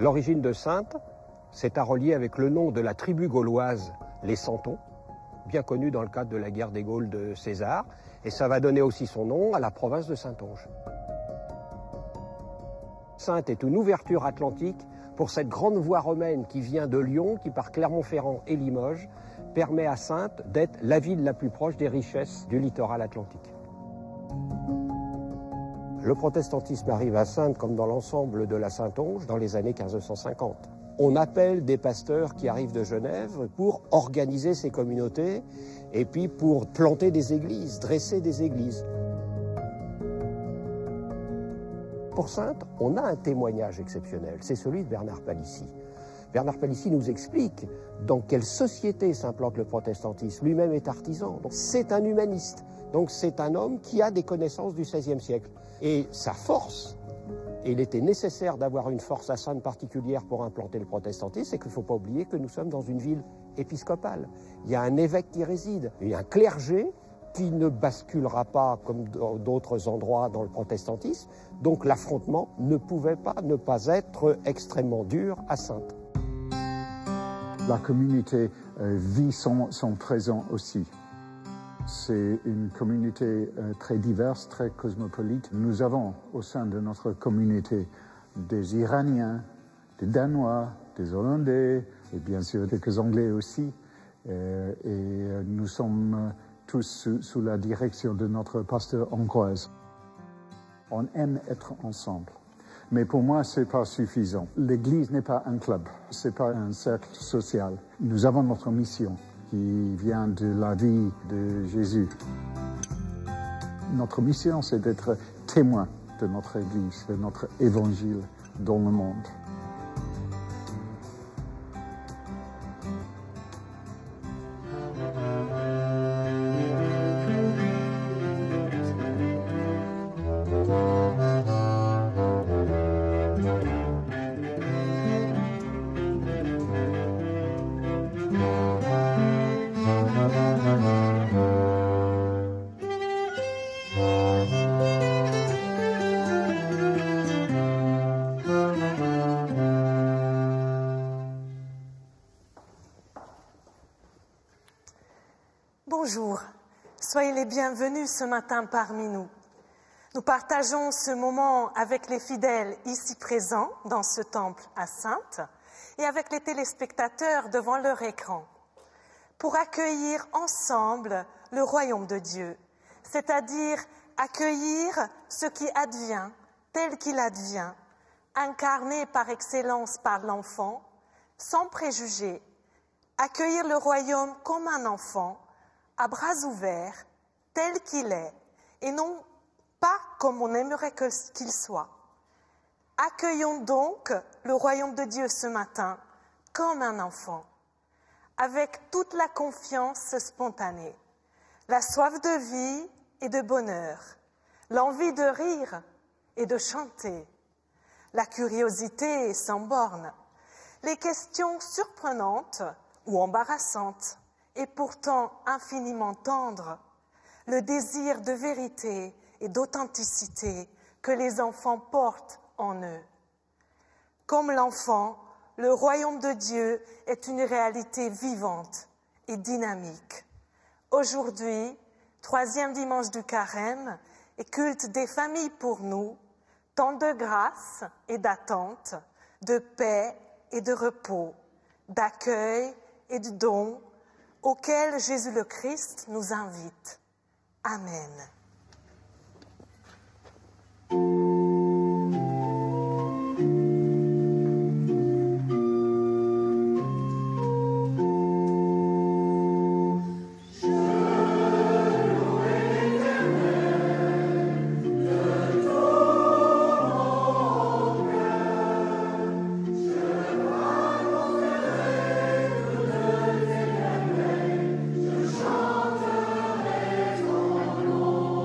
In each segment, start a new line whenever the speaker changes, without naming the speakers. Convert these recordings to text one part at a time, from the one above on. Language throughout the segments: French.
L'origine de Sainte, c'est à relier avec le nom de la tribu gauloise, les Santons, bien connue dans le cadre de la guerre des Gaules de César, et ça va donner aussi son nom à la province de Saintonge. Sainte est une ouverture atlantique pour cette grande voie romaine qui vient de Lyon, qui par Clermont-Ferrand et Limoges, permet à Sainte d'être la ville la plus proche des richesses du littoral atlantique. Le protestantisme arrive à Sainte, comme dans l'ensemble de la Saintonge, dans les années 1550. On appelle des pasteurs qui arrivent de Genève pour organiser ces communautés et puis pour planter des églises, dresser des églises. Pour Sainte, on a un témoignage exceptionnel, c'est celui de Bernard Palissy. Bernard Palissy nous explique dans quelle société s'implante le protestantisme. Lui-même est artisan, donc c'est un humaniste. Donc c'est un homme qui a des connaissances du XVIe siècle. Et sa force, et il était nécessaire d'avoir une force à Sainte particulière pour implanter le protestantisme, c'est qu'il ne faut pas oublier que nous sommes dans une ville épiscopale. Il y a un évêque qui réside, il y a un clergé qui ne basculera pas comme dans d'autres endroits dans le protestantisme. Donc l'affrontement ne pouvait pas ne pas être extrêmement dur à Sainte.
La communauté vit son présent aussi. C'est une communauté très diverse, très cosmopolite. Nous avons au sein de notre communauté des Iraniens, des Danois, des Hollandais et bien sûr quelques Anglais aussi. Et nous sommes tous sous la direction de notre pasteur hongroise. On aime être ensemble. Mais pour moi, ce n'est pas suffisant. L'Église n'est pas un club, ce n'est pas un cercle social. Nous avons notre mission qui vient de la vie de Jésus. Notre mission, c'est d'être témoin de notre Église, de notre évangile dans le monde.
Bonjour, soyez les bienvenus ce matin parmi nous. Nous partageons ce moment avec les fidèles ici présents dans ce temple à Sainte et avec les téléspectateurs devant leur écran pour accueillir ensemble le royaume de Dieu, c'est-à-dire accueillir ce qui advient tel qu'il advient, incarné par excellence par l'enfant, sans préjugés, accueillir le royaume comme un enfant, à bras ouverts, tel qu'il est, et non pas comme on aimerait qu'il soit. Accueillons donc le royaume de Dieu ce matin comme un enfant, avec toute la confiance spontanée, la soif de vie et de bonheur, l'envie de rire et de chanter, la curiosité sans borne, les questions surprenantes ou embarrassantes, et pourtant infiniment tendre, le désir de vérité et d'authenticité que les enfants portent en eux. Comme l'enfant, le royaume de Dieu est une réalité vivante et dynamique. Aujourd'hui, 3e dimanche du Carême et culte des familles pour nous, temps de grâce et d'attente, de paix et de repos, d'accueil et de don, auquel Jésus le Christ nous invite. Amen.
Chanterai ton nom.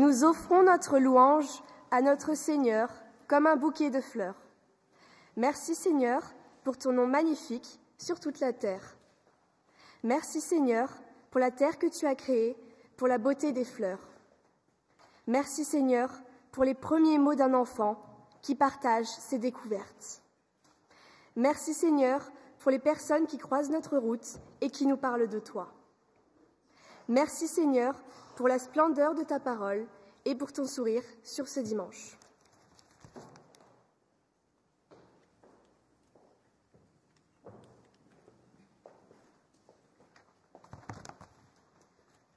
nous offrons notre louange à notre Seigneur comme un bouquet de fleurs. Merci Seigneur pour ton nom magnifique sur toute la terre. Merci Seigneur pour la terre que tu as créée, pour la beauté des fleurs. Merci Seigneur pour les premiers mots d'un enfant qui partage ses découvertes. Merci Seigneur pour les personnes qui croisent notre route et qui nous parlent de toi. Merci Seigneur pour la splendeur de ta parole et pour ton sourire sur ce dimanche.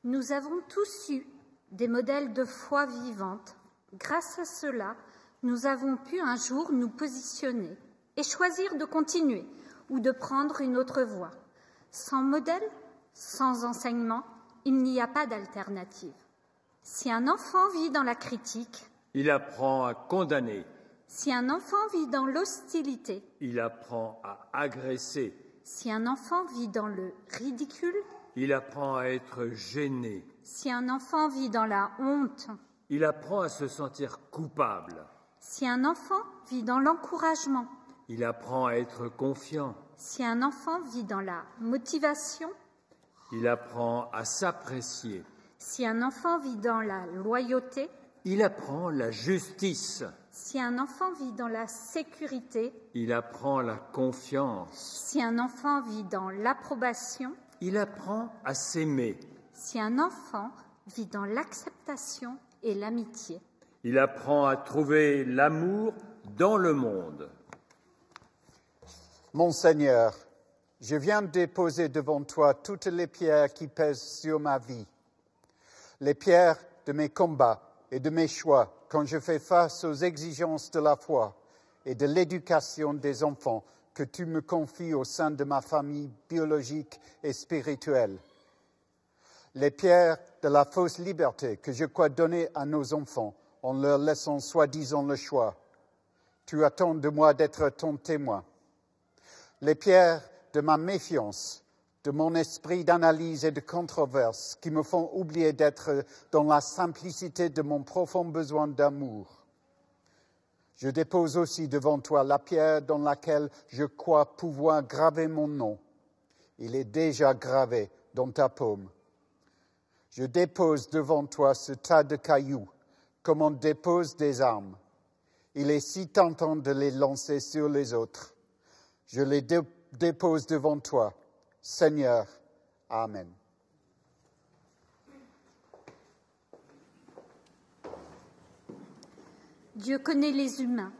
Nous avons tous eu des modèles de foi vivante. Grâce à cela, nous avons pu un jour nous positionner et choisir de continuer ou de prendre une autre voie. Sans modèle, sans enseignement, il n'y a pas d'alternative. Si un enfant vit dans la critique,
il apprend à condamner.
Si un enfant vit dans l'hostilité,
il apprend à agresser.
Si un enfant vit dans le ridicule,
il apprend à être gêné.
Si un enfant vit dans la honte,
il apprend à se sentir coupable.
Si un enfant vit dans l'encouragement,
il apprend à être confiant.
Si un enfant vit dans la motivation,
il apprend à s'apprécier.
Si un enfant vit dans la loyauté,
il apprend la justice.
Si un enfant vit dans la sécurité,
il apprend la confiance.
Si un enfant vit dans l'approbation,
il apprend à s'aimer.
Si un enfant vit dans l'acceptation et l'amitié,
il apprend à trouver l'amour dans le monde.
Mon Seigneur, je viens de déposer devant toi toutes les pierres qui pèsent sur ma vie, les pierres de mes combats et de mes choix quand je fais face aux exigences de la foi et de l'éducation des enfants que tu me confies au sein de ma famille biologique et spirituelle. Les pierres de la fausse liberté que je crois donner à nos enfants en leur laissant soi-disant le choix. Tu attends de moi d'être ton témoin. Les pierres de ma méfiance, de mon esprit d'analyse et de controverse qui me font oublier d'être dans la simplicité de mon profond besoin d'amour. Je dépose aussi devant toi la pierre dans laquelle je crois pouvoir graver mon nom. Il est déjà gravé dans ta paume. Je dépose devant toi ce tas de cailloux, comme on dépose des armes. Il est si tentant de les lancer sur les autres. Je les dépose devant toi, Seigneur. Amen.
Dieu connaît les humains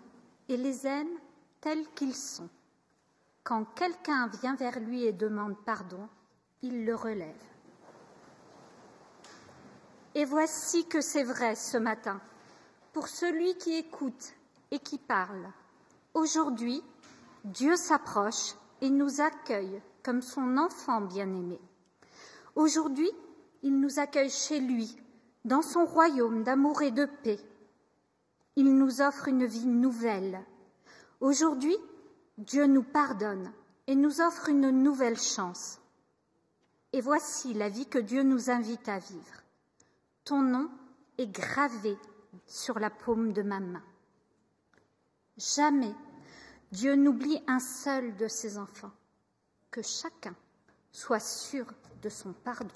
et les aime tels qu'ils sont. Quand quelqu'un vient vers lui et demande pardon, il le relève. Et voici que c'est vrai ce matin, pour celui qui écoute et qui parle. Aujourd'hui, Dieu s'approche et nous accueille comme son enfant bien-aimé. Aujourd'hui, il nous accueille chez lui, dans son royaume d'amour et de paix. Il nous offre une vie nouvelle. Aujourd'hui, Dieu nous pardonne et nous offre une nouvelle chance. Et voici la vie que Dieu nous invite à vivre. Ton nom est gravé sur la paume de ma main. Jamais Dieu n'oublie un seul de ses enfants. Que chacun soit sûr de son pardon.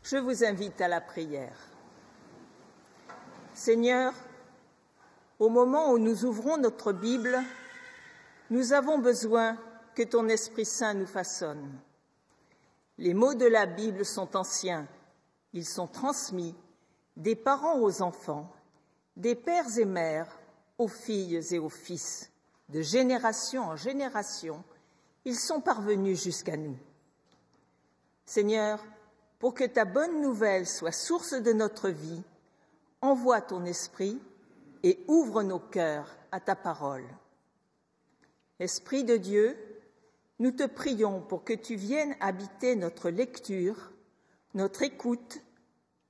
Je vous invite à la prière. Seigneur, au moment où nous ouvrons notre Bible, nous avons besoin que ton Esprit Saint nous façonne. Les mots de la Bible sont anciens, ils sont transmis des parents aux enfants, des pères et mères aux filles et aux fils, de génération en génération, ils sont parvenus jusqu'à nous. Seigneur, pour que ta bonne nouvelle soit source de notre vie, envoie ton esprit et ouvre nos cœurs à ta parole. Esprit de Dieu, nous te prions pour que tu viennes habiter notre lecture, notre écoute,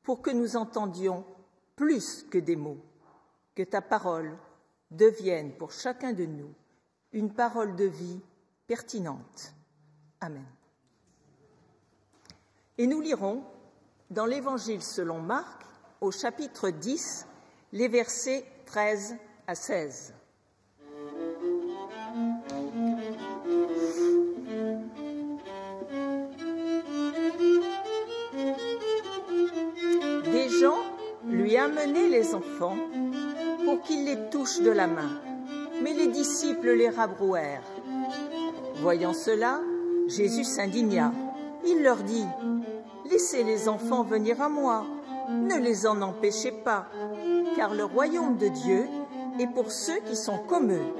pour que nous entendions plus que des mots, que ta parole devienne pour chacun de nous une parole de vie pertinente. Amen. Et nous lirons dans l'Évangile selon Marc, au chapitre 10, les versets 13 à 16. Des gens lui amenaient les enfants pour qu'il les touche de la main, mais les disciples les rabrouèrent. Voyant cela, Jésus s'indigna. Il leur dit : « Laissez les enfants venir à moi, ne les en empêchez pas, car le royaume de Dieu est pour ceux qui sont comme eux.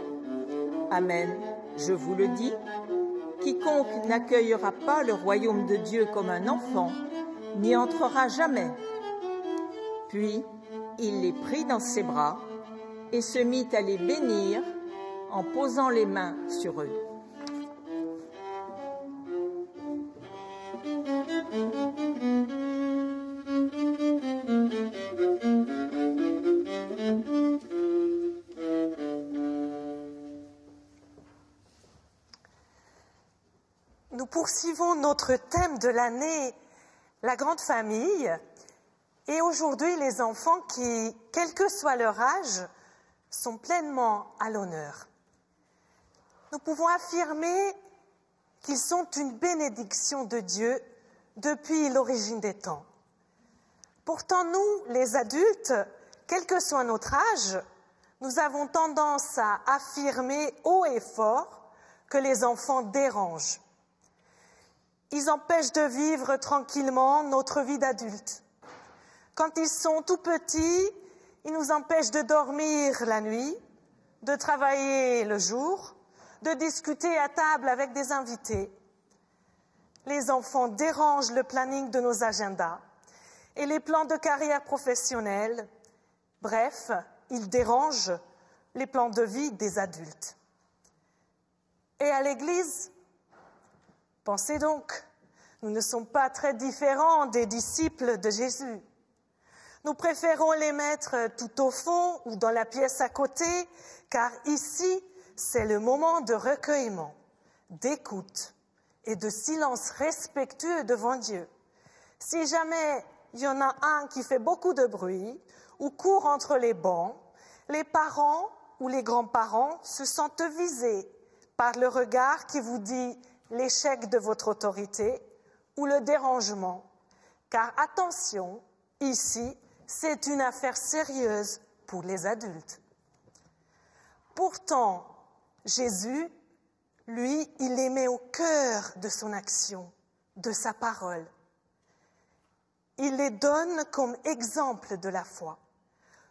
Amen, je vous le dis, quiconque n'accueillera pas le royaume de Dieu comme un enfant n'y entrera jamais. » Puis il les prit dans ses bras et se mit à les bénir en posant les mains sur eux.
Nous poursuivons notre thème de l'année, la grande famille, et aujourd'hui les enfants qui, quel que soit leur âge, sont pleinement à l'honneur. Nous pouvons affirmer qu'ils sont une bénédiction de Dieu depuis l'origine des temps. Pourtant, nous, les adultes, quel que soit notre âge, nous avons tendance à affirmer haut et fort que les enfants dérangent. Ils empêchent de vivre tranquillement notre vie d'adulte. Quand ils sont tout petits, ils nous empêchent de dormir la nuit, de travailler le jour, de discuter à table avec des invités. Les enfants dérangent le planning de nos agendas et les plans de carrière professionnelle. Bref, ils dérangent les plans de vie des adultes. Et à l'Église, pensez donc, nous ne sommes pas très différents des disciples de Jésus. Nous préférons les mettre tout au fond ou dans la pièce à côté, car ici, c'est le moment de recueillement, d'écoute et de silence respectueux devant Dieu. Si jamais il y en a un qui fait beaucoup de bruit ou court entre les bancs, les parents ou les grands-parents se sentent visés par le regard qui vous dit l'échec de votre autorité ou le dérangement. Car attention, ici, c'est une affaire sérieuse pour les adultes. Pourtant, Jésus, lui, il les met au cœur de son action, de sa parole. Il les donne comme exemple de la foi.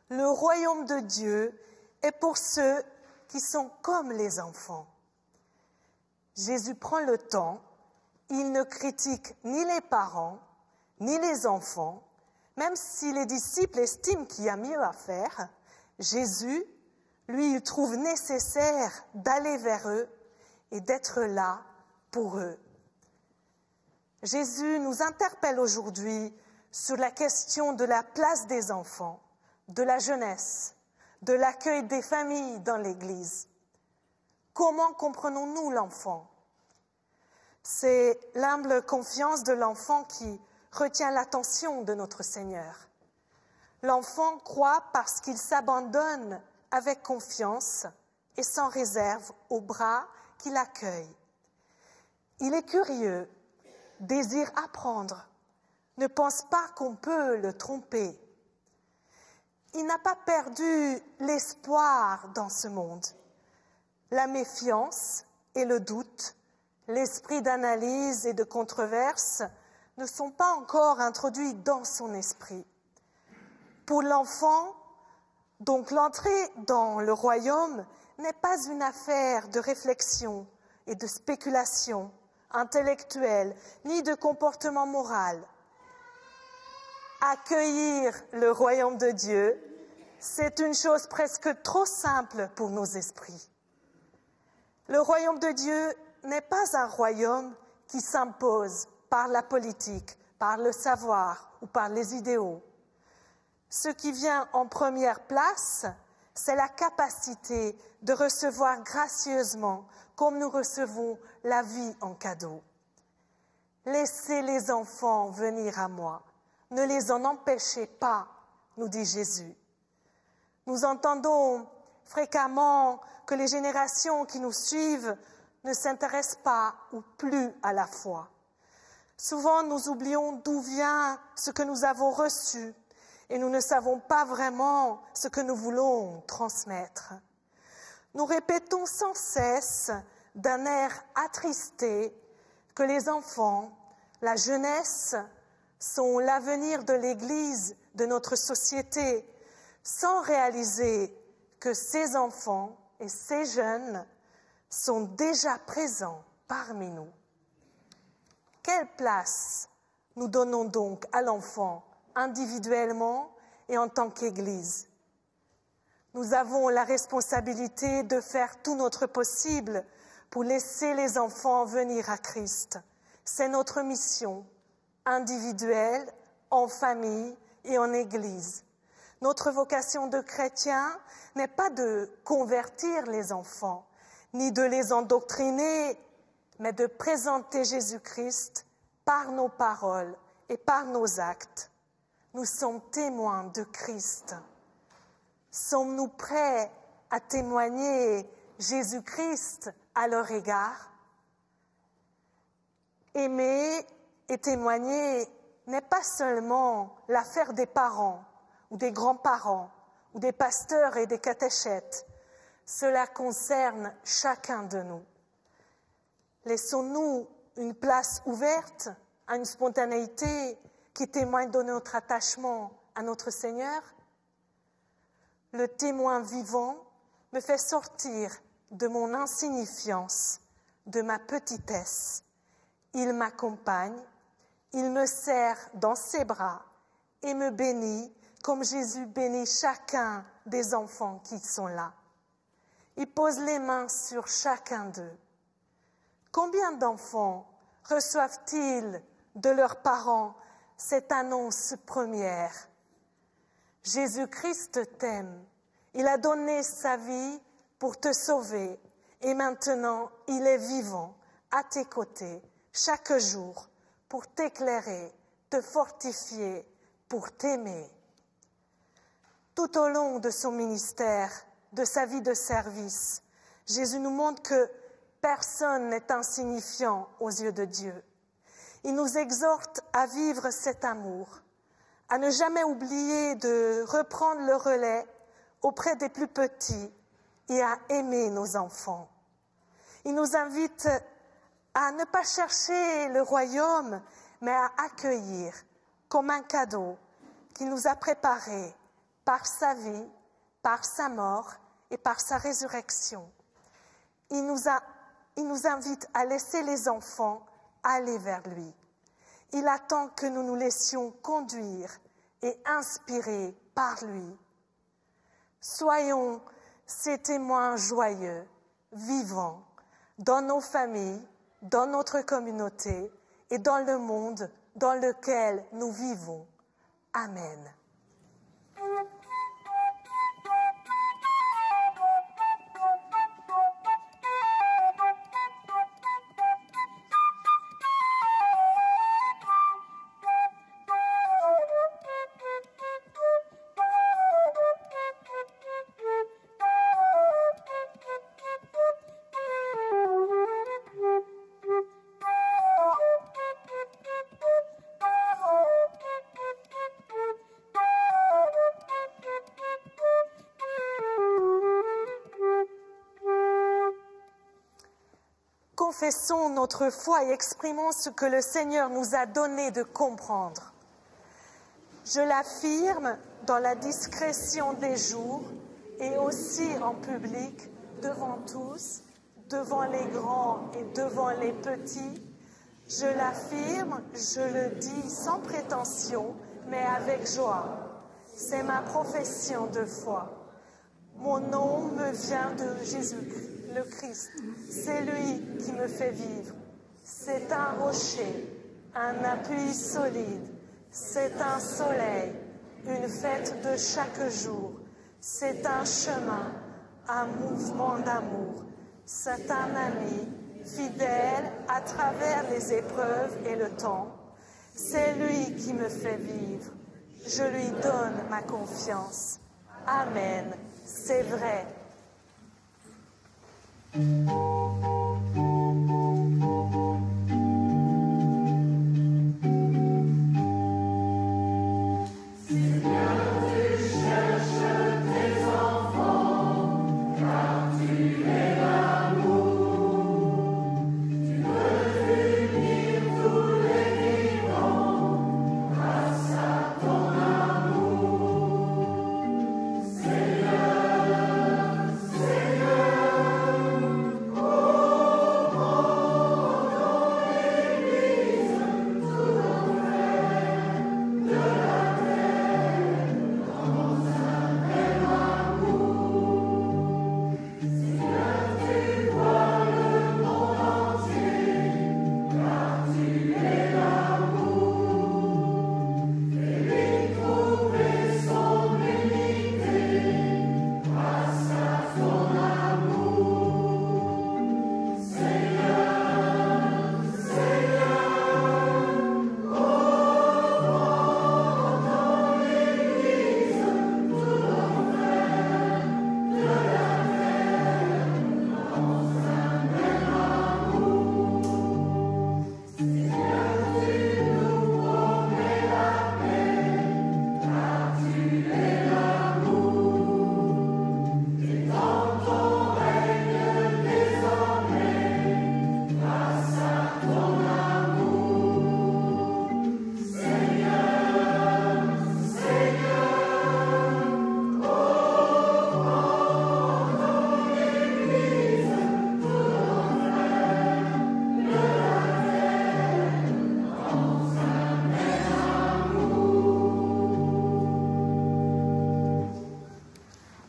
Le royaume de Dieu est pour ceux qui sont comme les enfants. Jésus prend le temps, il ne critique ni les parents, ni les enfants, même si les disciples estiment qu'il y a mieux à faire. Jésus, lui, il trouve nécessaire d'aller vers eux et d'être là pour eux. Jésus nous interpelle aujourd'hui sur la question de la place des enfants, de la jeunesse, de l'accueil des familles dans l'Église. Comment comprenons-nous l'enfant ? C'est l'humble confiance de l'enfant qui retient l'attention de notre Seigneur. L'enfant croit parce qu'il s'abandonne avec confiance et sans réserve aux bras qui l'accueillent. Il est curieux, désire apprendre, ne pense pas qu'on peut le tromper. Il n'a pas perdu l'espoir dans ce monde. La méfiance et le doute, l'esprit d'analyse et de controverse ne sont pas encore introduits dans son esprit. Pour l'enfant, donc l'entrée dans le royaume n'est pas une affaire de réflexion et de spéculation intellectuelle, ni de comportement moral. Accueillir le royaume de Dieu, c'est une chose presque trop simple pour nos esprits. Le royaume de Dieu n'est pas un royaume qui s'impose par la politique, par le savoir ou par les idéaux. Ce qui vient en première place, c'est la capacité de recevoir gracieusement, comme nous recevons la vie en cadeau. Laissez les enfants venir à moi, ne les en empêchez pas, nous dit Jésus. Nous entendons fréquemment que les générations qui nous suivent ne s'intéressent pas ou plus à la foi. Souvent, nous oublions d'où vient ce que nous avons reçu et nous ne savons pas vraiment ce que nous voulons transmettre. Nous répétons sans cesse, d'un air attristé, que les enfants, la jeunesse, sont l'avenir de l'Église, de notre société, sans réaliser que ces enfants et ces jeunes sont déjà présents parmi nous. Quelle place nous donnons donc à l'enfant individuellement et en tant qu'Église? Nous avons la responsabilité de faire tout notre possible pour laisser les enfants venir à Christ. C'est notre mission, individuelle, en famille et en Église. Notre vocation de chrétien n'est pas de convertir les enfants, ni de les endoctriner, mais de présenter Jésus-Christ par nos paroles et par nos actes. Nous sommes témoins de Christ. Sommes-nous prêts à témoigner Jésus-Christ à leur égard? Aimer et témoigner n'est pas seulement l'affaire des parents ou des grands-parents ou des pasteurs et des catéchètes. Cela concerne chacun de nous. Laissons-nous une place ouverte à une spontanéité qui témoigne de notre attachement à notre Seigneur? Le témoin vivant me fait sortir de mon insignifiance, de ma petitesse. Il m'accompagne, il me serre dans ses bras et me bénit comme Jésus bénit chacun des enfants qui sont là. Il pose les mains sur chacun d'eux. Combien d'enfants reçoivent-ils de leurs parents cette annonce première? Jésus-Christ t'aime. Il a donné sa vie pour te sauver et maintenant il est vivant à tes côtés chaque jour pour t'éclairer, te fortifier, pour t'aimer. Tout au long de son ministère, de sa vie de service, Jésus nous montre que personne n'est insignifiant aux yeux de Dieu. Il nous exhorte à vivre cet amour, à ne jamais oublier de reprendre le relais auprès des plus petits et à aimer nos enfants. Il nous invite à ne pas chercher le royaume, mais à accueillir comme un cadeau qu'il nous a préparé par sa vie, par sa mort et par sa résurrection. Il nous invite à laisser les enfants aller vers lui. Il attend que nous nous laissions conduire et inspirer par lui. Soyons ces témoins joyeux, vivants, dans nos familles, dans notre communauté et dans le monde dans lequel nous vivons. Amen. confessons notre foi et exprimons ce que le Seigneur nous a donné de comprendre. Je l'affirme dans la discrétion des jours et aussi en public, devant tous, devant les grands et devant les petits. Je l'affirme, je le dis sans prétention, mais avec joie. C'est ma profession de foi. Mon nom me vient de Jésus, le Christ. C'est lui qui me fait vivre. C'est un rocher, un appui solide. C'est un soleil, une fête de chaque jour. C'est un chemin, un mouvement d'amour. C'est un ami fidèle à travers les épreuves et le temps. C'est lui qui me fait vivre. Je lui donne ma confiance. Amen. C'est vrai.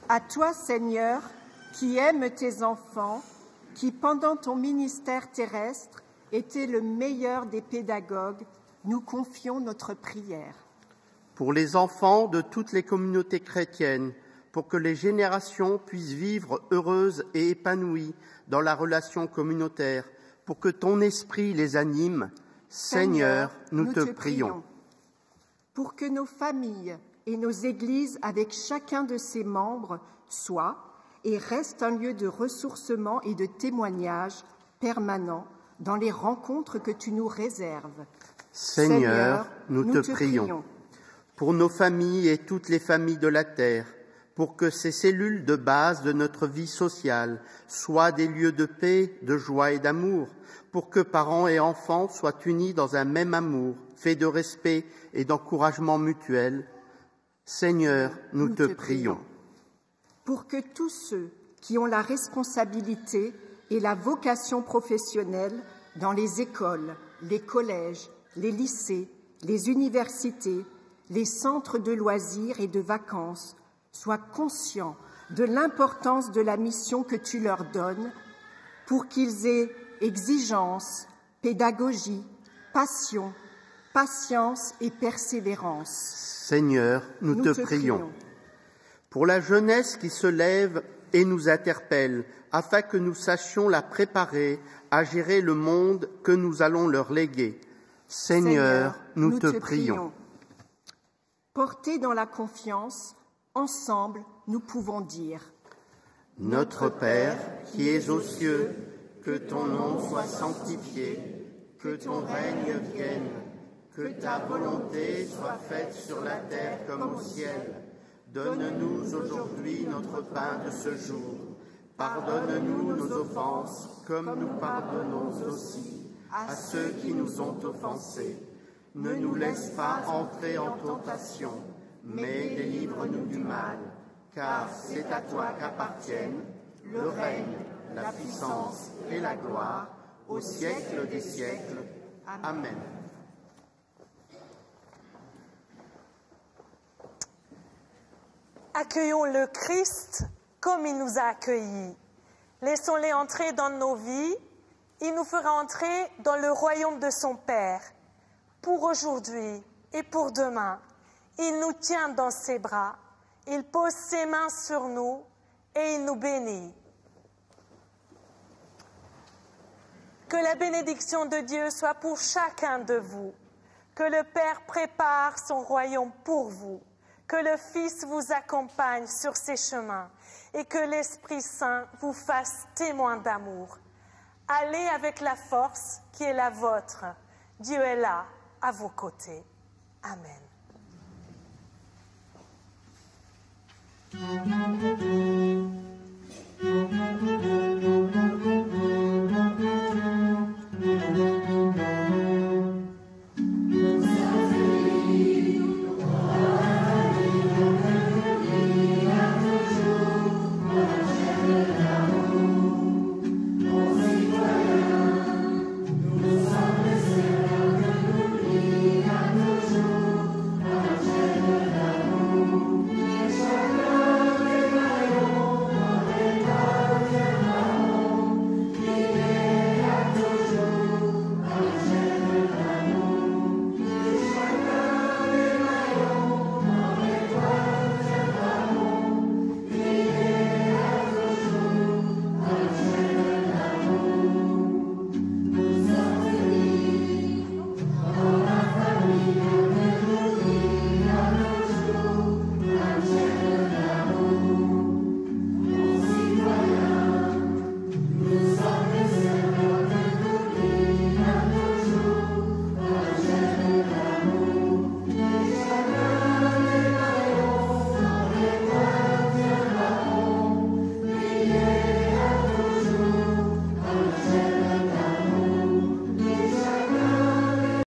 À toi, Seigneur, qui aimes tes enfants, qui pendant ton ministère terrestre était le meilleur des pédagogues, nous confions notre prière.
Pour les enfants de toutes les communautés chrétiennes, pour que les générations puissent vivre heureuses et épanouies dans la relation communautaire, pour que ton esprit les anime, Seigneur, nous te prions.
Pour que nos familles et nos églises, avec chacun de ses membres, soient et restent un lieu de ressourcement et de témoignage permanent dans les rencontres que tu nous réserves.
Seigneur, nous te prions. Pour nos familles et toutes les familles de la terre, pour que ces cellules de base de notre vie sociale soient des lieux de paix, de joie et d'amour, pour que parents et enfants soient unis dans un même amour, fait de respect et d'encouragement mutuel. Seigneur, nous te prions.
Pour que tous ceux qui ont la responsabilité et la vocation professionnelle dans les écoles, les collèges, les lycées, les universités, les centres de loisirs et de vacances soient conscients de l'importance de la mission que tu leur donnes pour qu'ils aient exigence, pédagogie, passion, patience et persévérance.
Seigneur, nous te prions. Pour la jeunesse qui se lève et nous interpelle, afin que nous sachions la préparer à gérer le monde que nous allons leur léguer. Seigneur, nous te prions.
Portés dans la confiance, ensemble, nous pouvons dire :
Notre Père, qui es aux cieux, que ton nom soit sanctifié, que ton règne vienne, que ta volonté soit faite sur la terre comme au ciel. Donne-nous aujourd'hui notre pain de ce jour. Pardonne-nous nos offenses, comme nous pardonnons aussi à ceux qui nous ont offensés. Ne nous laisse pas entrer en tentation, mais délivre-nous du mal. Car c'est à toi qu'appartiennent le règne, la puissance et la gloire, au siècle des siècles. Amen.
Accueillons le Christ comme il nous a accueillis. Laissons-les entrer dans nos vies. Il nous fera entrer dans le royaume de son Père. Pour aujourd'hui et pour demain, il nous tient dans ses bras. Il pose ses mains sur nous et il nous bénit. Que la bénédiction de Dieu soit pour chacun de vous. Que le Père prépare son royaume pour vous. Que le Fils vous accompagne sur ses chemins et que l'Esprit Saint vous fasse témoin d'amour. Allez avec la force qui est la vôtre. Dieu est là, à vos côtés. Amen.